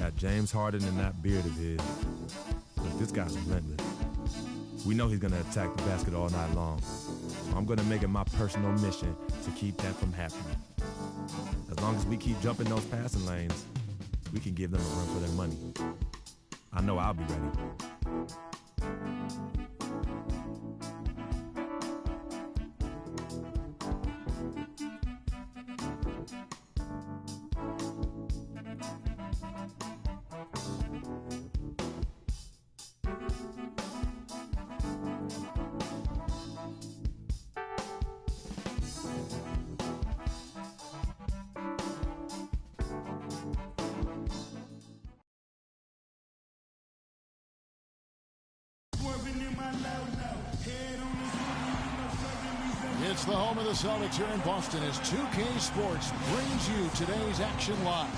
got James Harden and that beard of his. Look, this guy's relentless. We know he's going to attack the basket all night long. So I'm going to make it my personal mission to keep that from happening. As long as we keep jumping those passing lanes, we can give them a run for their money. I know I'll be ready. It's the home of the Celtics here in Boston as 2K Sports brings you today's action live.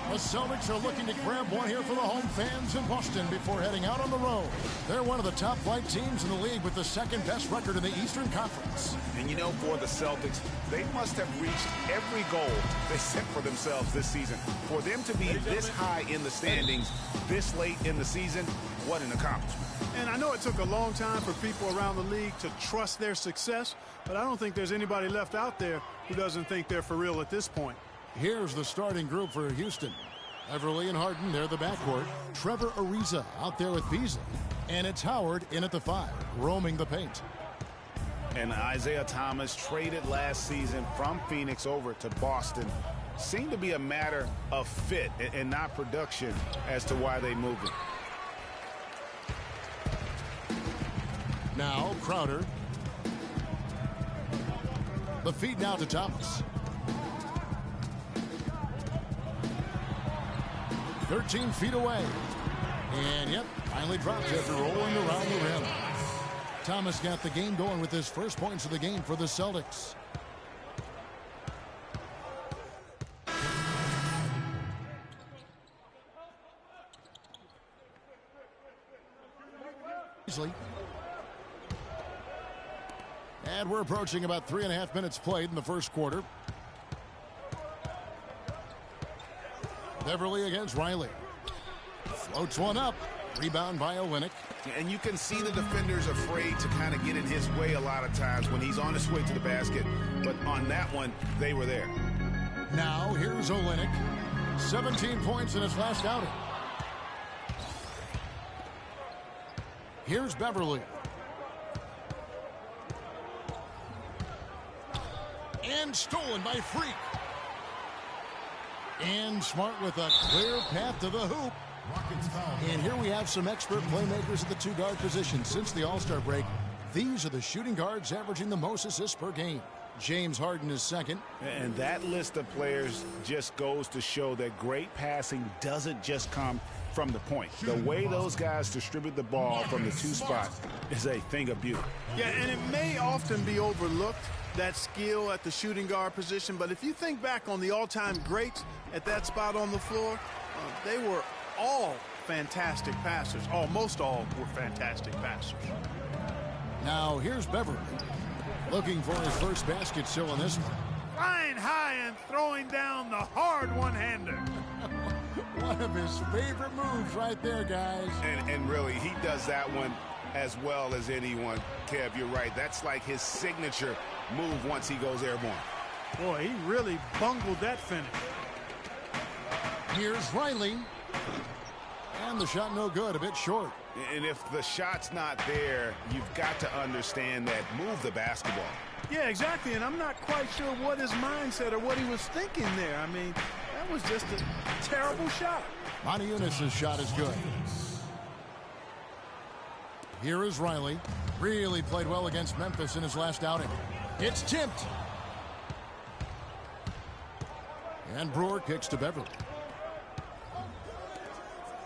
The Celtics are looking to grab one here for the home fans in Boston before heading out on the road. They're one of the top flight teams in the league with the second best record in the Eastern Conference. And you know, for the Celtics, they must have reached every goal they set for themselves this season. For them to be this high in the standings this late in the season, what an accomplishment. And I know it took a long time for people around the league to trust their success, but I don't think there's anybody left out there who doesn't think they're for real at this point. Here's the starting group for Houston. Beverly and Harden, they're the backcourt. Trevor Ariza out there with Beasley. And it's Howard in at the 5, roaming the paint. And Isaiah Thomas, traded last season from Phoenix over to Boston, seemed to be a matter of fit and not production as to why they moved him. Now Crowder. The feed now to Thomas. 13 feet away. And yep, finally drops after rolling around the rim. Thomas got the game going with his first points of the game for the Celtics. Beasley. And we're approaching about 3.5 minutes played in the first quarter. Beverly against Riley. Floats one up. Rebound by Olynyk. And you can see the defenders afraid to kind of get in his way a lot of times when he's on his way to the basket. But on that one, they were there. Now here's Olynyk. 17 points in his last outing. Here's Beverly. And stolen by Freak. And Smart with a clear path to the hoop. And here we have some expert playmakers at the two-guard position. Since the All-Star break, these are the shooting guards averaging the most assists per game. James Harden is second. And that list of players just goes to show that great passing doesn't just come from the point. The way those guys distribute the ball from the two spot is a thing of beauty. Yeah, and it may often be overlooked, that skill at the shooting guard position, but if you think back on the all-time greats at that spot on the floor, they were all fantastic passers. Almost all were fantastic passers. Now here's Beverly. Looking for his first basket still in this one. Flying high and throwing down the hard one-hander. One of his favorite moves right there, guys. And really, he does that one as well as anyone. Kev, you're right. That's like his signature move once he goes airborne. Boy, he really bungled that finish. Here's Riley. And the shot no good, a bit short. And if the shot's not there, you've got to understand that. Move the basketball. Yeah, exactly, and I'm not quite sure what his mindset or what he was thinking there. I mean, that was just a terrible shot. Monty Eunice's shot is good. Here is Riley. Really played well against Memphis in his last outing. It's tipped. And Brewer kicks to Beverly.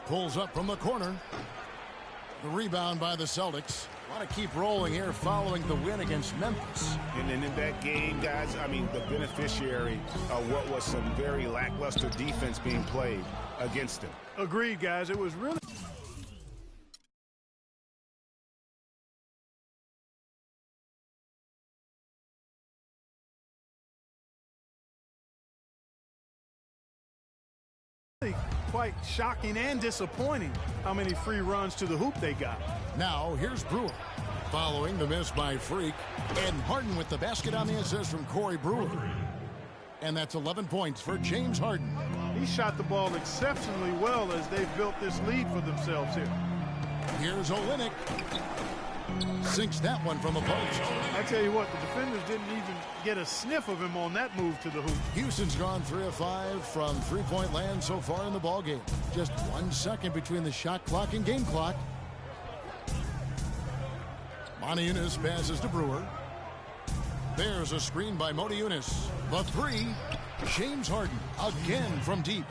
Pulls up from the corner. The rebound by the Celtics. Want to keep rolling here following the win against Memphis. And then in that game, guys, I mean, the beneficiary of what was some very lackluster defense being played against them. Agreed, guys. It was really... quite shocking and disappointing how many free runs to the hoop they got. Now, here's Brewer. Following the miss by Freak. And Harden with the basket on the assist from Corey Brewer. And that's 11 points for James Harden. He shot the ball exceptionally well as they've built this lead for themselves here. Here's Olynyk. Sinks that one from the post. I tell you what, the defenders didn't even get a sniff of him on that move to the hoop. Houston's gone 3 of 5 from three-point land so far in the ballgame. Just 1 second between the shot clock and game clock. Motiejunas passes to Brewer. There's a screen by Motiejunas. The three, James Harden again from deep.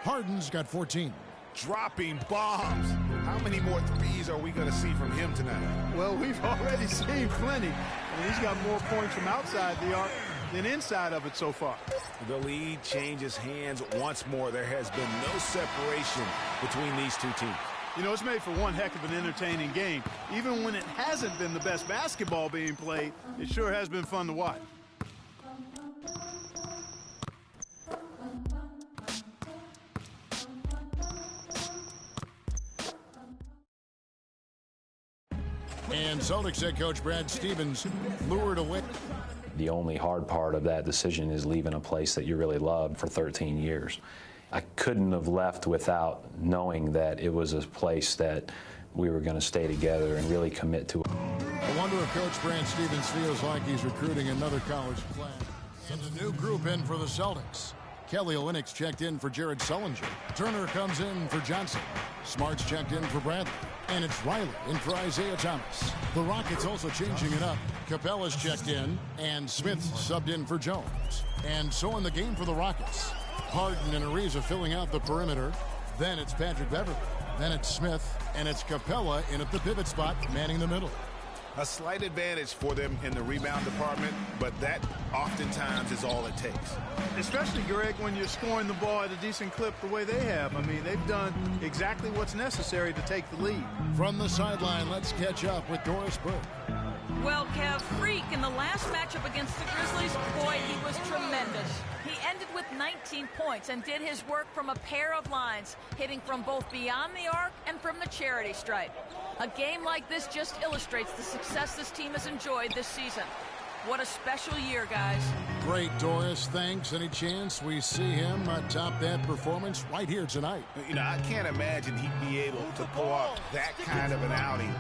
Harden's got 14. Dropping bombs. How many more threes are we going to see from him tonight? Well, we've already seen plenty. And he's got more points from outside the arc than inside of it so far. The lead changes hands once more. There has been no separation between these two teams. You know, it's made for one heck of an entertaining game. Even when it hasn't been the best basketball being played, it sure has been fun to watch. And Celtics head coach Brad Stevens lured away. The only hard part of that decision is leaving a place that you really loved for 13 years. I couldn't have left without knowing that it was a place that we were going to stay together and really commit to. I wonder if Coach Brad Stevens feels like he's recruiting another college class. And a new group in for the Celtics. Kelly Olynyk's checked in for Jared Sullinger. Turner comes in for Johnson. Smart's checked in for Bradley. And it's Riley in for Isaiah Thomas. The Rockets also changing it up. Capella's checked in, and Smith subbed in for Jones. And so in the game for the Rockets, Harden and Ariza filling out the perimeter. Then it's Patrick Beverley. Then it's Smith, and it's Capella in at the pivot spot, manning the middle. A slight advantage for them in the rebound department, but that oftentimes is all it takes. Especially, Greg, when you're scoring the ball at a decent clip the way they have. I mean, they've done exactly what's necessary to take the lead. From the sideline, let's catch up with Doris Burke. Well, Kev, Freak in the last matchup against the Grizzlies, boy, he was tremendous. He ended with 19 points and did his work from a pair of lines, hitting from both beyond the arc and from the charity stripe. A game like this just illustrates the success this team has enjoyed this season. What a special year, guys. Great, Doris. Thanks. Any chance we see him top that performance right here tonight? You know, I can't imagine he'd be able to pull off that kind of an outing.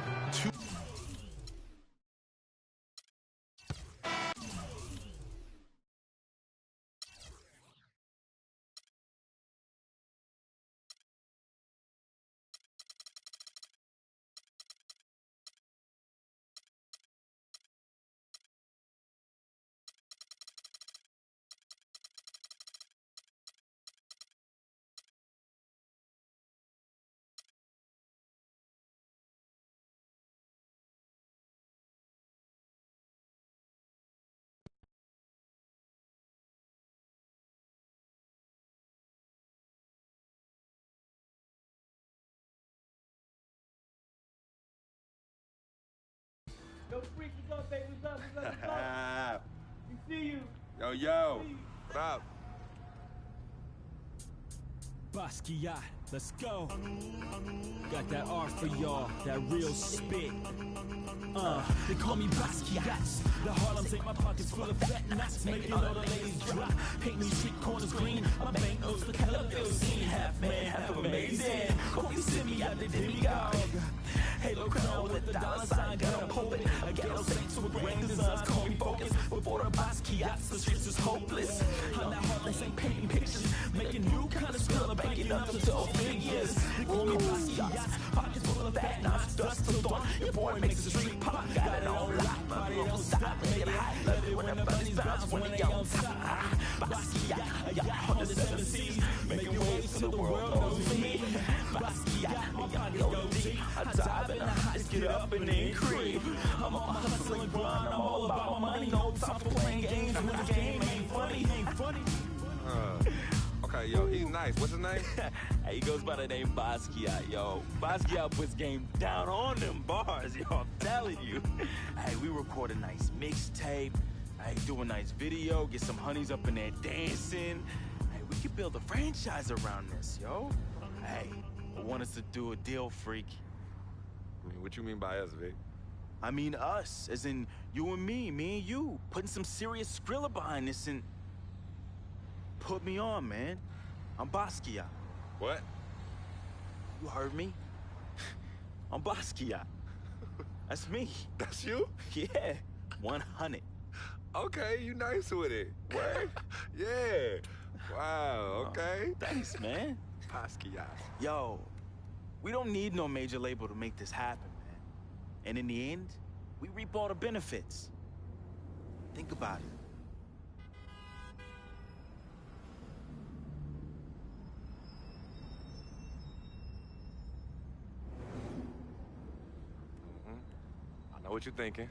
Yo, Freak, what's up, baby? What's up? We see you. Yo. What up? Basquiat, let's go. Got that art for y'all, that real spit. They call me Basquiat. The Harlem's ain't my pockets full of fat knots, making all the ladies drop. Paint me street corners green, my banknotes look hella scene. Half man, half amazing. Call me Simi out the demigod. Halo crown with the dollar sign, got 'em hoping. A ghetto saint with grand designs, call me focus. Before the Basquiat, the streets is hopeless. I'm that Harlem's ain't painting pictures, making new kind of skill, banking up to 12 figures. They call me Basquiat, pockets full of fat knots, dust to dawn. Your boy makes the street pop, got it on lock, body don't stop, make it hot. Love it when the bunnies bounce when they on top. Basquiat, I got 107 C's, making waves so the world knows me. Basquiat, my pockets go deep. I dive in the heights, get up and then creep. I'm on my hustle and grind, I'm all about my money. No time for playing games when the game ain't funny. Okay, yo, he's nice. What's his name? Hey, he goes by the name Basquiat, yo. Basquiat puts game down on them bars, yo. I'm telling you. Hey, we record a nice mixtape. Hey, do a nice video, get some honeys up in there dancing. Hey, we could build a franchise around this, yo. Hey, I want us to do a deal, freak. I mean, what you mean by us, Vic? I mean us, as in you and me and you, putting some serious Skrilla behind this and... Put me on, man. I'm Basquiat. What? You heard me? I'm Basquiat. That's me. That's you? Yeah, 100. Okay, you nice with it. What? Yeah. Wow, okay. Thanks, man. Basquiat. Yo, we don't need no major label to make this happen, man. And in the end, we reap all the benefits. Think about it. I know what you're thinking.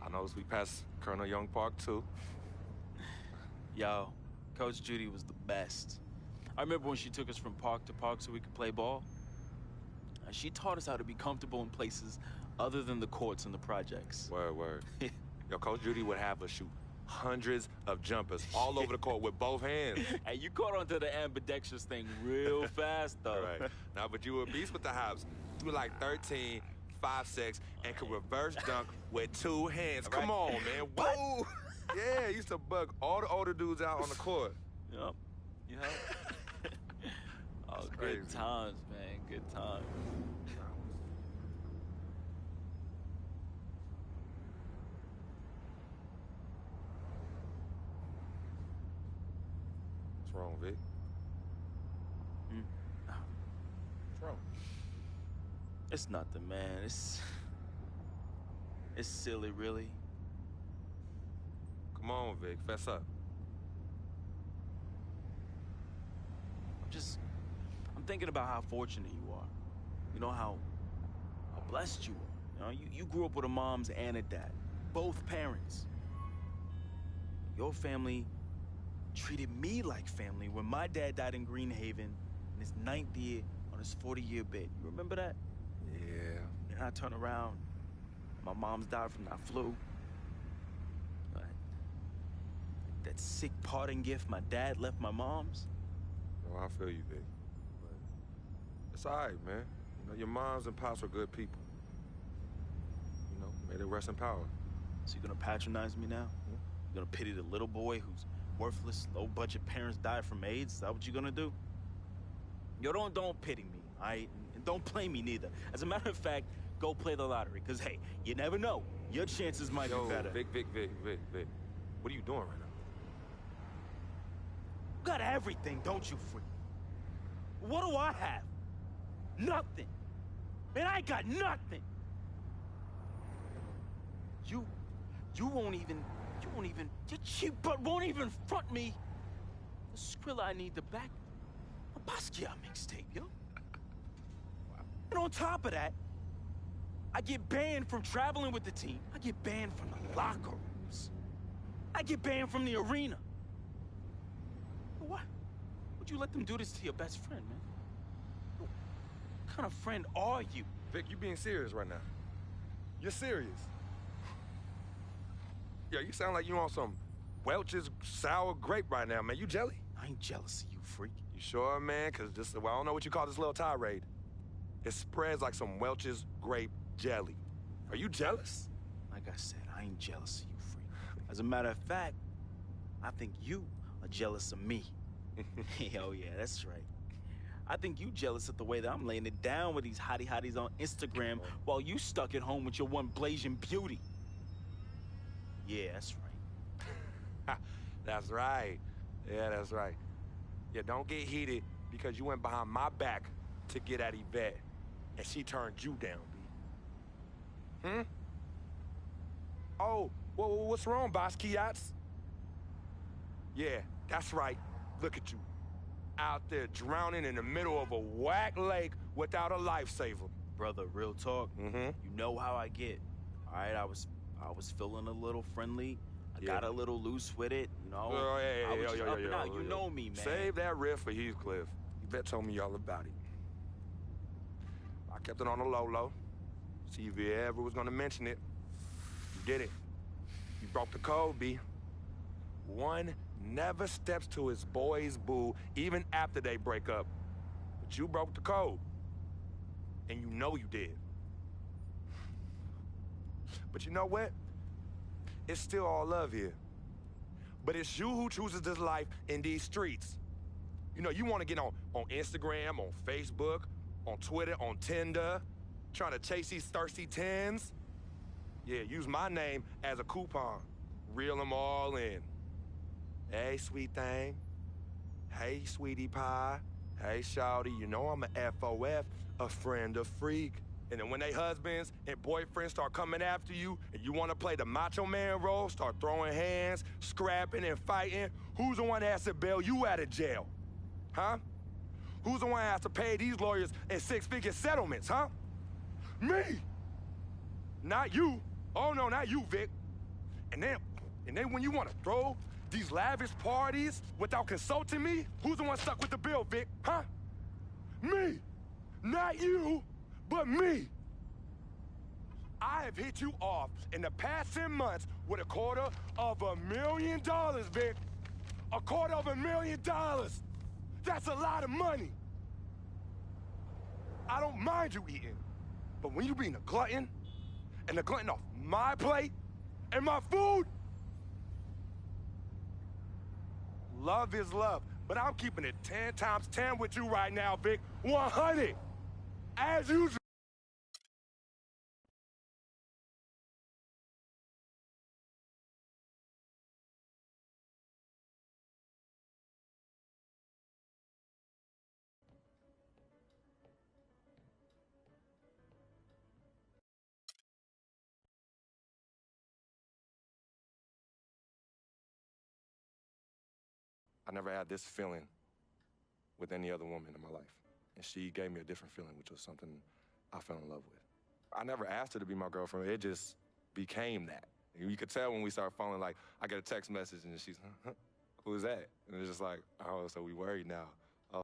I noticed we passed Colonel Young Park, too. Yo, Coach Judy was the best. I remember when she took us from park to park so we could play ball. She taught us how to be comfortable in places other than the courts and the projects. Word. Yo, Coach Judy would have us shoot hundreds of jumpers all over the court with both hands. Hey, you caught on to the ambidextrous thing real fast, though. Right. Now, but you were a beast with the hops. You were like 13, 5'6", and could reverse dunk with 2 hands. Right. Come on, man. Whoa! Yeah, used to bug all the older dudes out on the court. Yep. Oh, good times, man. Good times. What's wrong, Vic? What's wrong? It's nothing, man. It's silly, really. Come on, Vic. Fess up. I'm thinking about how fortunate you are. You know, how blessed you are. You know, you grew up with a mom and a dad, both parents. Your family treated me like family when my dad died in Greenhaven in his 9th year on his 40-year bid. You remember that? Yeah. And I turn around, my mom's died from that flu. That sick parting gift my dad left my mom's. Oh, I feel you, Vic. But it's all right, man. You know, your moms and pops were good people. You know, may they rest in power. So you're gonna patronize me now? You're gonna pity the little boy whose worthless, low-budget parents died from AIDS? Is that what you're gonna do? Yo, don't pity me, all right? And don't play me neither. As a matter of fact, go play the lottery, because, hey, you never know. Your chances might be better. Vic. What are you doing right now? You got everything, don't you, freak? What do I have? Nothing. Man, I got nothing. You won't even, your cheap butt won't even front me the Skrilla I need to back a Basquiat mixtape, yo. And on top of that, I get banned from traveling with the team. I get banned from the locker rooms. I get banned from the arena. What? Would you let them do this to your best friend, man? What kind of friend are you? Vic, you being serious right now. You're serious. Yeah, you sound like you on some Welch's sour grape right now, man. You jelly? I ain't jealous of you, freak. You sure, man? Because this, well, I don't know what you call this little tirade. It spreads like some Welch's grape jelly. Are you jealous? Like I said, I ain't jealous of you, freak. As a matter of fact, I think you are jealous of me. Oh, yeah, that's right. I think you jealous of the way that I'm laying it down with these hotties on Instagram while you stuck at home with your one blazing beauty. Yeah, that's right. That's right. Yeah, that's right. Yeah, don't get heated because you went behind my back to get at Yvette, and she turned you down, B. Oh, what's wrong, Basquiats? Yeah, that's right. Look at you. Out there drowning in the middle of a whack lake without a lifesaver. Brother, real talk. You know how I get. All right, I was feeling a little friendly. I got a little loose with it, you know. I was just up and out. You know me, man. Save that riff for Heathcliff. Yvette told me all about it. I kept it on the low. See if you ever was gonna mention it. You did it. You broke the code, B. One never steps to his boy's boo, even after they break up. But you broke the code. And you know you did. But you know what? It's still all love here. But it's you who chooses this life in these streets. You know, you want to get on Instagram, on Facebook, on Twitter, on Tinder, trying to chase these thirsty tens. Yeah, use my name as a coupon. Reel them all in. Hey, sweet thing. Hey, sweetie pie. Hey, shawty, you know I'm a FOF, a friend, a freak. And then when they husbands and boyfriends start coming after you and you want to play the macho man role, start throwing hands, scrapping and fighting, who's the one that has to bail you out of jail? Huh? Who's the one that has to pay these lawyers in six-figure settlements, huh? Me! Not you. Oh, no, not you, Vic. And then when you want to throw these lavish parties without consulting me, who's the one stuck with the bill, Vic, huh? Me! Not you, but me! I have hit you off in the past 10 months with $250,000, Vic. $250,000! That's a lot of money. I don't mind you eating, but when you being a glutton, and a glutton off my plate and my food, love is love, but I'm keeping it 10 times 10 with you right now, Vic. 100, as usual. I never had this feeling with any other woman in my life. And she gave me a different feeling, which was something I fell in love with. I never asked her to be my girlfriend. It just became that. You could tell when we started falling, like, I get a text message and she's, huh? Who's that? And it's just like, oh, so we worried now. Oh.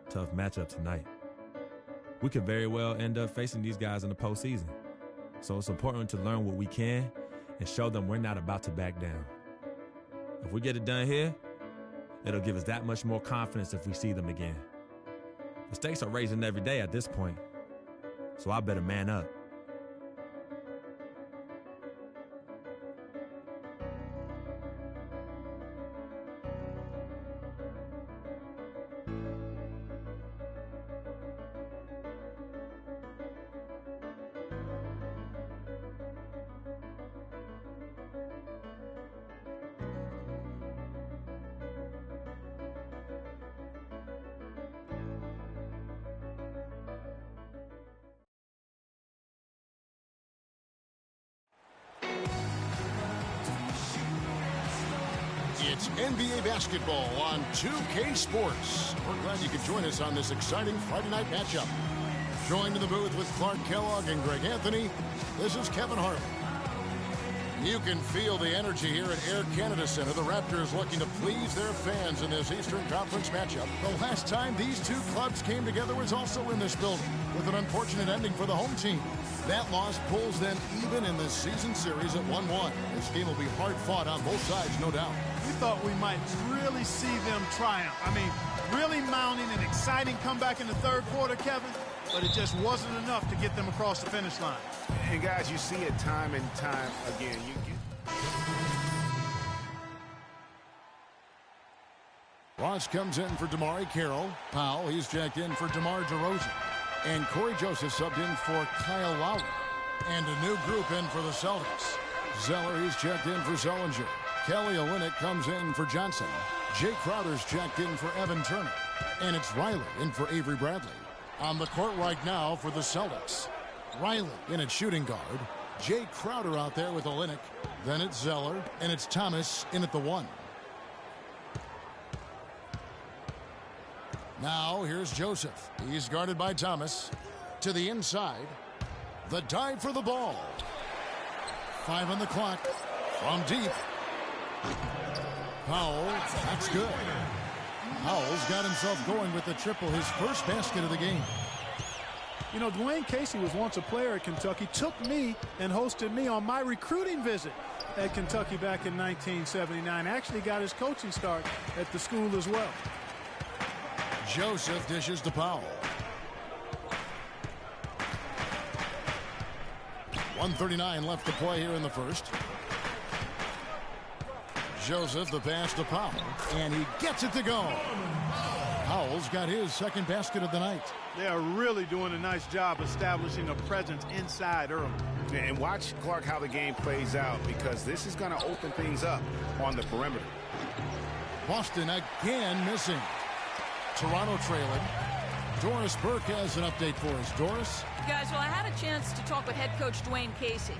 Tough matchup tonight. We could very well end up facing these guys in the postseason. So it's important to learn what we can and show them we're not about to back down. If we get it done here, it'll give us that much more confidence if we see them again. The stakes are raising every day at this point, so I better man up. It's NBA basketball on 2K Sports. We're glad you could join us on this exciting Friday night matchup. Joined in the booth with Clark Kellogg and Greg Anthony, this is Kevin Harlan. You can feel the energy here at Air Canada Center. The Raptors looking to please their fans in this Eastern Conference matchup. The last time these two clubs came together was also in this building, with an unfortunate ending for the home team. That loss pulls them even in the season series at 1-1. This game will be hard fought on both sides, no doubt. We thought we might really see them triumph. I mean, really mounting an exciting comeback in the third quarter, Kevin, but it just wasn't enough to get them across the finish line. And guys, you see it time and time again. Ross comes in for DeMarre Carroll. Powell, he's checked in for DeMar DeRozan. And Corey Joseph subbed in for Kyle Lowry. And a new group in for the Celtics. Zeller, he's checked in for Zellinger. Kelly Olynyk comes in for Johnson. Jay Crowder's checked in for Evan Turner. And it's Riley in for Avery Bradley. On the court right now for the Celtics, Riley in at shooting guard. Jay Crowder out there with Olynyk. Then it's Zeller, and it's Thomas in at the 1. Now here's Joseph. He's guarded by Thomas. To the inside. The dive for the ball. 5 on the clock. From deep. Powell, that's good. Powell's got himself going with the triple, his first basket of the game. You know, Dwayne Casey was once a player at Kentucky, took me and hosted me on my recruiting visit at Kentucky back in 1979. Actually got his coaching start at the school as well. Joseph dishes to Powell. 1:39 left to play here in the first. Joseph, the pass to Powell, and he gets it to go. Powell's got his second basket of the night. They are really doing a nice job establishing a presence inside early. And watch, Clark, how the game plays out, because this is going to open things up on the perimeter. Boston again missing. Toronto trailing. Doris Burke has an update for us. Doris? Guys, well, I had a chance to talk with head coach Dwayne Casey.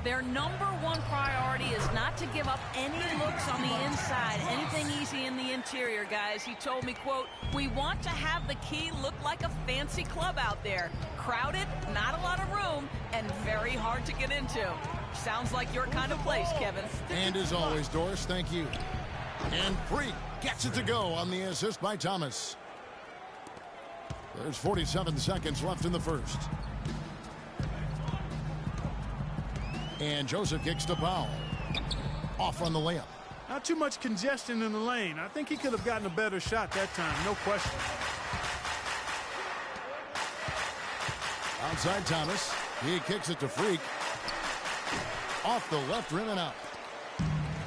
Their number one priority is not to give up any looks on the inside, anything easy in the interior, guys. He told me, quote, "We want to have the key look like a fancy club out there. Crowded, not a lot of room, and very hard to get into." Sounds like your kind of place, Kevin. And as always, Doris, thank you. And Freak gets it to go on the assist by Thomas. There's 47 seconds left in the first. And Joseph kicks to Powell. Off on the layup. Not too much congestion in the lane. I think he could have gotten a better shot that time, no question. Outside Thomas. He kicks it to Freak. Off the left rim and out.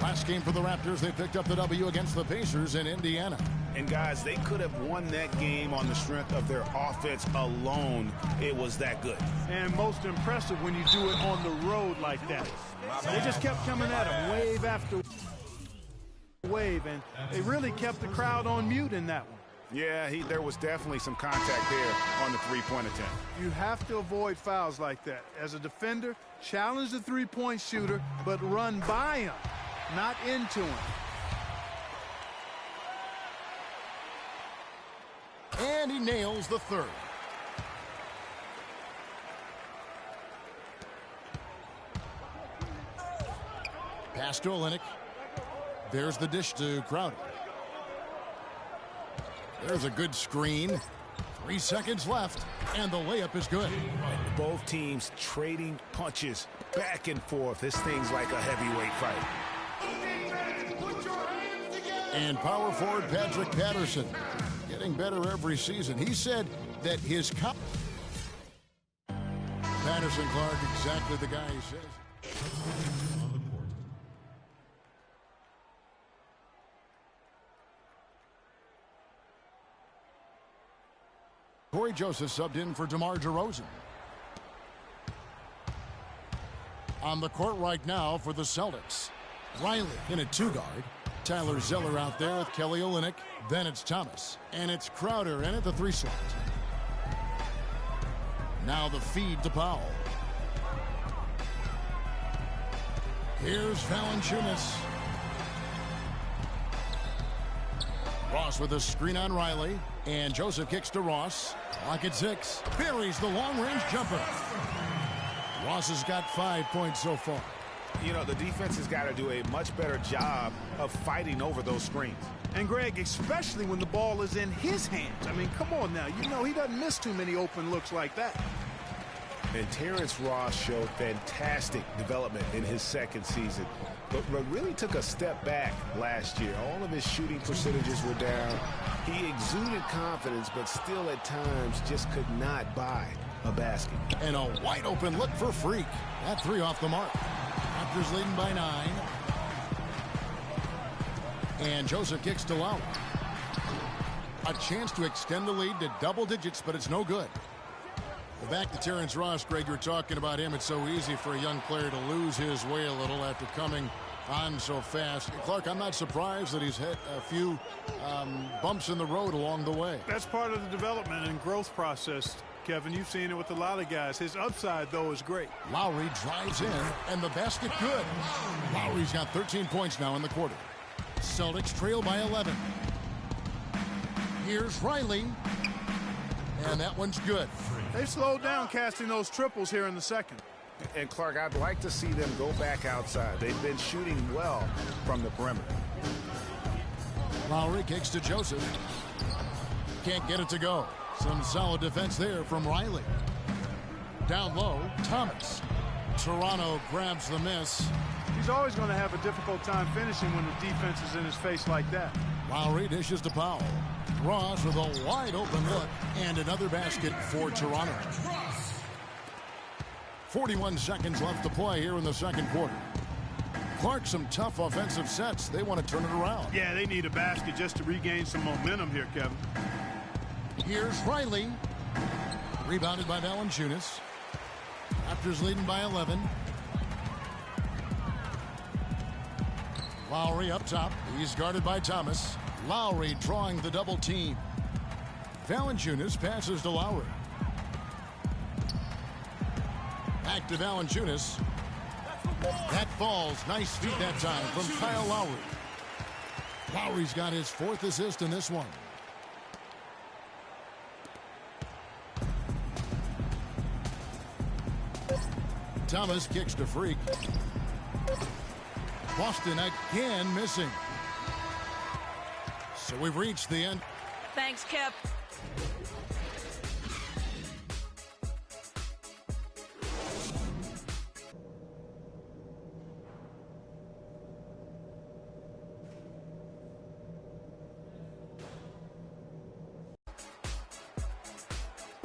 Last game for the Raptors, they picked up the W against the Pacers in Indiana. And guys, they could have won that game on the strength of their offense alone. It was that good. And most impressive when you do it on the road like that. They just kept coming at him wave after wave, and they really kept the crowd on mute in that one. Yeah, there was definitely some contact there on the three-point attempt. You have to avoid fouls like that. As a defender, challenge the three-point shooter, but run by him, not into him. And he nails the third. Pass to Olynyk. There's the dish to Crowder. There's a good screen. 3 seconds left, and the layup is good. And both teams trading punches back and forth. This thing's like a heavyweight fight. And power forward Patrick Patterson getting better every season. He said that his Patterson, Clark, exactly the guy he says. Corey Joseph subbed in for DeMar DeRozan. On the court right now for the Celtics, Riley in at 2 guard. Tyler Zeller out there with Kelly Olynyk. Then it's Thomas. And it's Crowder in at the 3 slot. Now the feed to Powell. Here's Valanciunas. Ross with a screen on Riley. And Joseph kicks to Ross. Clock at 6. Buries the long-range jumper. Ross has got 5 points so far. You know, the defense has got to do a much better job of fighting over those screens. And, Greg, especially when the ball is in his hands. I mean, come on now. You know he doesn't miss too many open looks like that. And Terrence Ross showed fantastic development in his second season, but really took a step back last year. All of his shooting percentages were down. He exuded confidence, but still at times just could not buy a basket. And a wide open look for Freak. That 3 off the mark. Raptors leading by 9. And Joseph kicks to Lowry. A chance to extend the lead to double digits, but it's no good. Well, back to Terrence Ross, Greg, you were talking about him. It's so easy for a young player to lose his way a little after coming on so fast. Clark, I'm not surprised that he's hit a few bumps in the road along the way. That's part of the development and growth process, Kevin. You've seen it with a lot of guys. His upside, though, is great. Lowry drives in, and the basket good. Lowry's got 13 points now in the quarter. Celtics trail by 11. Here's Riley. And that one's good. They've slowed down casting those triples here in the second. And, Clark, I'd like to see them go back outside. They've been shooting well from the perimeter. Lowry kicks to Joseph. Can't get it to go. Some solid defense there from Riley. Down low, Thomas. Toronto grabs the miss. He's always going to have a difficult time finishing when the defense is in his face like that. Lowry dishes to Powell. Ross with a wide open look and another basket for Toronto. 41 seconds left to play here in the second quarter. Clark, some tough offensive sets. They want to turn it around. Yeah, they need a basket just to regain some momentum here, Kevin. Here's Riley. Rebounded by Valanciunas. Raptors leading by 11. Lowry up top. He's guarded by Thomas. Lowry drawing the double team. Valanciunas passes to Lowry. Back to Valanciunas. That falls. Nice feed that time from Kyle Lowry. Lowry's got his 4th assist in this one. Thomas kicks to Freak. Boston again missing. So we've reached the end. Thanks, Kip.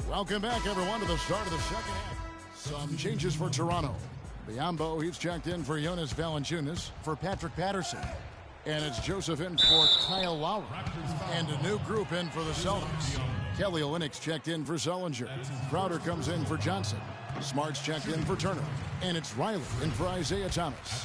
Welcome back, everyone, to the start of the second half. Some changes for Toronto. Biyombo, he's checked in for Jonas Valanciunas, for Patrick Patterson. And it's Joseph in for Kyle Lowry. And a new group in for the Celtics. Kelly Olynyk checked in for Sullinger. Crowder comes in for Johnson. Smart's checked in for Turner. And it's Riley in for Isaiah Thomas.